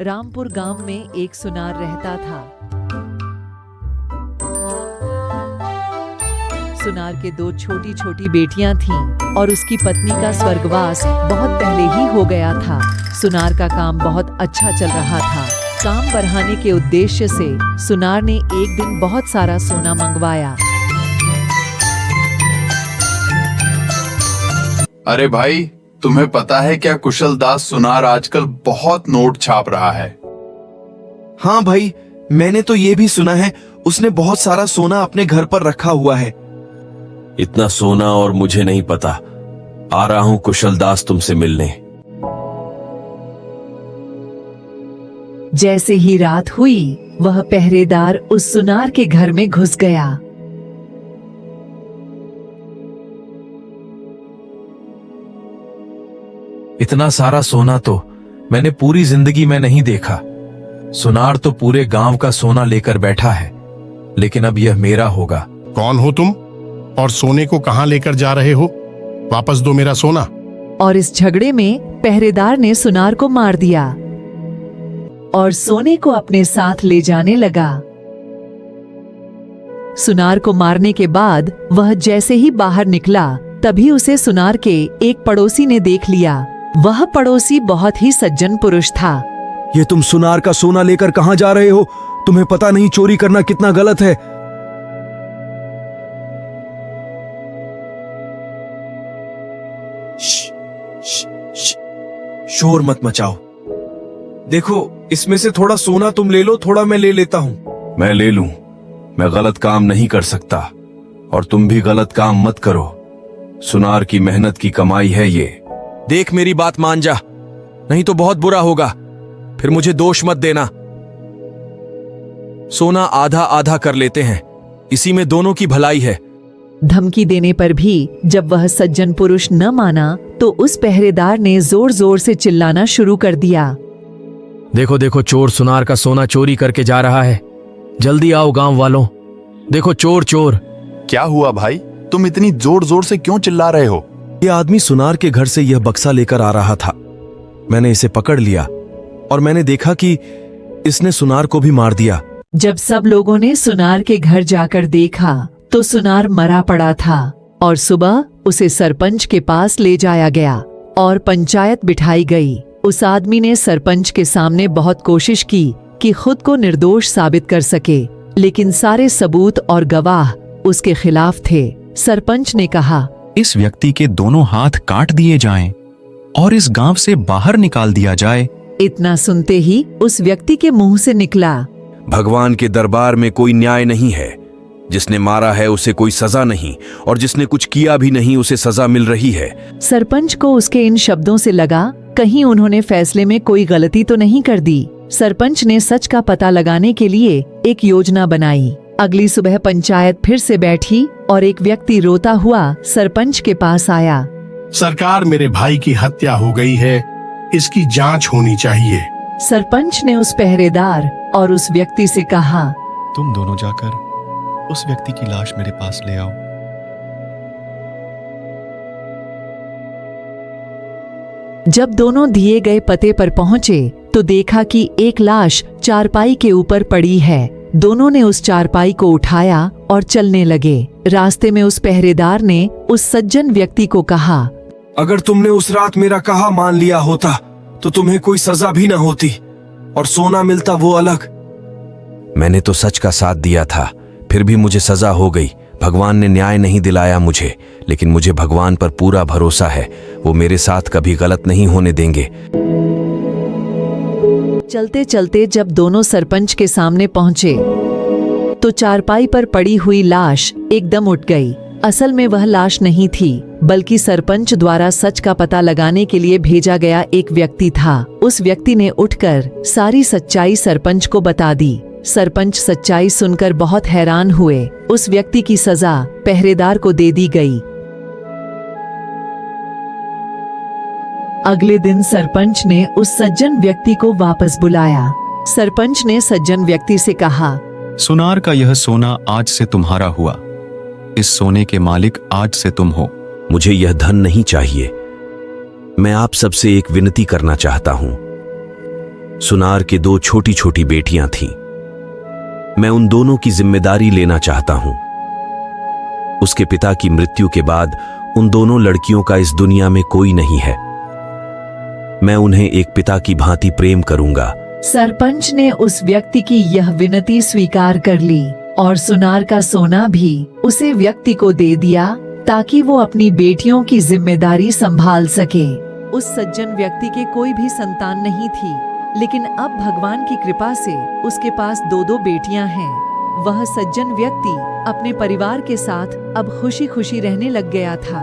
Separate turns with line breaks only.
रामपुर गांव में एक सुनार रहता था। सुनार के दो छोटी छोटी बेटियां थीं और उसकी पत्नी का स्वर्गवास बहुत पहले ही हो गया था। सुनार का काम बहुत अच्छा चल रहा था। काम बढ़ाने के उद्देश्य से सुनार ने एक दिन बहुत सारा सोना मंगवाया।
अरे भाई, तुम्हें पता है क्या कुशल दास सुनार आजकल बहुत नोट छाप रहा है।
हाँ भाई, मैंने तो ये भी सुना है उसने बहुत सारा सोना अपने घर पर रखा हुआ है।
इतना सोना और मुझे नहीं पता। आ रहा हूं कुशल दास तुमसे मिलने।
जैसे ही रात हुई, वह पहरेदार उस सुनार के घर में घुस गया।
इतना सारा सोना तो मैंने पूरी जिंदगी में नहीं देखा। सुनार तो पूरे गांव का सोना लेकर बैठा है, लेकिन अब यह मेरा होगा।
कौन हो तुम और सोने को कहां लेकर जा रहे हो? वापस दो मेरा सोना।
और इस झगड़े में पहरेदार ने सुनार को मार दिया और सोने को अपने साथ ले जाने लगा। सुनार को मारने के बाद वह जैसे ही बाहर निकला, तभी उसे सुनार के एक पड़ोसी ने देख लिया। वह पड़ोसी बहुत ही सज्जन पुरुष था।
ये तुम सुनार का सोना लेकर कहां जा रहे हो? तुम्हें पता नहीं चोरी करना कितना गलत है? शोर मत मचाओ। देखो, इसमें से थोड़ा सोना तुम ले लो, थोड़ा मैं ले लेता हूं।
मैं ले लूं। मैं गलत काम नहीं कर सकता और तुम भी गलत काम मत करो। सुनार की मेहनत की कमाई है ये।
देख, मेरी बात मान जा, नहीं तो बहुत बुरा होगा। फिर मुझे दोष मत देना। सोना आधा आधा कर लेते हैं, इसी में दोनों की भलाई है।
धमकी देने पर भी जब वह सज्जन पुरुष न माना, तो उस पहरेदार ने जोर जोर से चिल्लाना शुरू कर दिया।
देखो देखो, चोर सुनार का सोना चोरी करके जा रहा है। जल्दी आओ गांव वालों, देखो चोर चोर।
क्या हुआ भाई, तुम इतनी जोर जोर से क्यों चिल्ला रहे हो?
यह आदमी सुनार के घर से यह बक्सा लेकर आ रहा था। मैंने इसे पकड़ लिया और मैंने देखा कि इसने सुनार को भी मार दिया।
जब सब लोगों ने सुनार के घर जाकर देखा, तो सुनार मरा पड़ा था और सुबह उसे सरपंच के पास ले जाया गया और पंचायत बिठाई गई। उस आदमी ने सरपंच के सामने बहुत कोशिश की कि खुद को निर्दोष साबित कर सके, लेकिन सारे सबूत और गवाह उसके खिलाफ थे। सरपंच ने कहा,
इस व्यक्ति के दोनों हाथ काट दिए जाएं और इस गांव से बाहर निकाल दिया जाए।
इतना सुनते ही उस व्यक्ति के मुंह से निकला,
भगवान के दरबार में कोई न्याय नहीं है। जिसने मारा है उसे कोई सजा नहीं और जिसने कुछ किया भी नहीं उसे सजा मिल रही है।
सरपंच को उसके इन शब्दों से लगा, कहीं उन्होंने फैसले में कोई गलती तो नहीं कर दी। सरपंच ने सच का पता लगाने के लिए एक योजना बनाई। अगली सुबह पंचायत फिर से बैठी और एक व्यक्ति रोता हुआ सरपंच के पास आया।
सरकार, मेरे भाई की हत्या हो गई है, इसकी जांच होनी चाहिए।
सरपंच ने उस पहरेदार और उस व्यक्ति से कहा,
तुम दोनों जाकर उस व्यक्ति की लाश मेरे पास ले आओ।
जब दोनों दिए गए पते पर पहुंचे, तो देखा कि एक लाश चारपाई के ऊपर पड़ी है। दोनों ने उस चारपाई को उठाया और चलने लगे। रास्ते में उस पहरेदार ने उस सज्जन व्यक्ति को कहा,
अगर तुमने उस रात मेरा कहा मान लिया होता तो तुम्हें कोई सजा भी न होती और सोना मिलता वो अलग।
मैंने तो सच का साथ दिया था, फिर भी मुझे सजा हो गई। भगवान ने न्याय नहीं दिलाया मुझे, लेकिन मुझे भगवान पर पूरा भरोसा है। वो मेरे साथ कभी गलत नहीं होने देंगे।
चलते चलते जब दोनों सरपंच के सामने पहुंचे, तो चारपाई पर पड़ी हुई लाश एकदम उठ गई। असल में वह लाश नहीं थी, बल्कि सरपंच द्वारा सच का पता लगाने के लिए भेजा गया एक व्यक्ति था। उस व्यक्ति ने उठकर सारी सच्चाई सरपंच को बता दी। सरपंच सच्चाई सुनकर बहुत हैरान हुए। उस व्यक्ति की सजा पहरेदार को दे दी गई। अगले दिन सरपंच ने उस सज्जन व्यक्ति को वापस बुलाया। सरपंच ने सज्जन व्यक्ति से कहा,
सुनार का यह सोना आज से तुम्हारा हुआ। इस सोने के मालिक आज से तुम हो।
मुझे यह धन नहीं चाहिए। मैं आप सबसे एक विनती करना चाहता हूं। सुनार के 2 छोटी छोटी बेटियां थीं। मैं उन दोनों की जिम्मेदारी लेना चाहता हूं। उसके पिता की मृत्यु के बाद उन दोनों लड़कियों का इस दुनिया में कोई नहीं है। मैं उन्हें एक पिता की भांति प्रेम करूंगा।
सरपंच ने उस व्यक्ति की यह विनती स्वीकार कर ली और सुनार का सोना भी उसे व्यक्ति को दे दिया ताकि वो अपनी बेटियों की जिम्मेदारी संभाल सके। उस सज्जन व्यक्ति के कोई भी संतान नहीं थी, लेकिन अब भगवान की कृपा से उसके पास 2 बेटियां हैं। वह सज्जन व्यक्ति अपने परिवार के साथ अब खुशी खुशी रहने लग गया था।